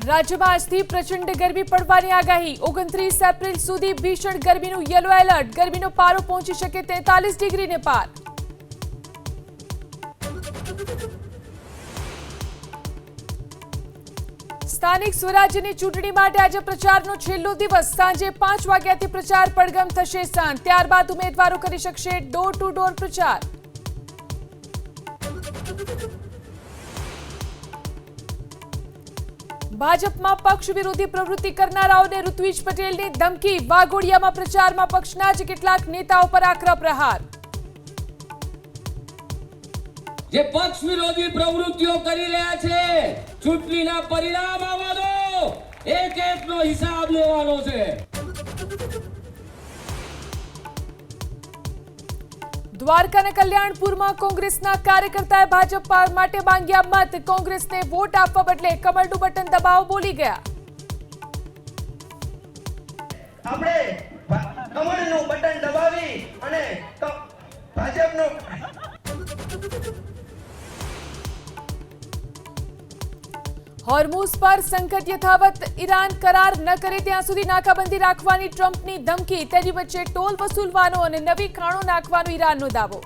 રાજ્યમાં આજથી પ્રચંડ ગરમી પડવાની આગાહી 29 એપ્રિલ સુધી ભીષણ ગરમીનું યલો એલર્ટ ગરમીનો પારો પહોંચી શકે 43 ડિગ્રીને પાર સ્થાનિક સ્વરાજ્યની ચૂંટણી માટે આજે પ્રચારનો છેલ્લો દિવસ સાંજે 5 વાગ્યાથી પ્રચાર પડઘમ થશે શાંત ત્યારબાદ ઉમેદવારો કરી શકશે ડોર ટુ ડોર પ્રચાર ભાજપમાં પક્ષ વિરોધી પ્રવૃત્તિ કરનારાઓને ઋત્વિજ પટેલની ધમકી વાઘોડિયામાં પ્રચારમાં પક્ષના જ કેટલાક નેતાઓ પર આકરા પ્રહાર જે પક્ષ વિરોધી પ્રવૃત્તિઓ કરી રહ્યા છે ચૂંટણીના પરિણામ આવવા દો એક એકનો હિસાબ લેવાનો છે દ્વારકાના કલ્યાણપુરમાં કોંગ્રેસના કાર્યકર્તાએ ભાજપ માટે માંગ્યા મત કોંગ્રેસને વોટ આપવા બદલે કમળનું બટન દબાવો બોલી ગયા આપણે કમળનું બટન દબાવી અને ભાજપનો હોર્મુઝ પર સંકટ યથાવત ઈરાન કરાર ન કરે ત્યાં સુધી નાકાબંધી રાખવાની ટ્રમ્પની ધમકી તેની વચ્ચે ટોલ વસૂલવાનો અને નવી ખાણો નાખવાનો ઈરાનનો દાવો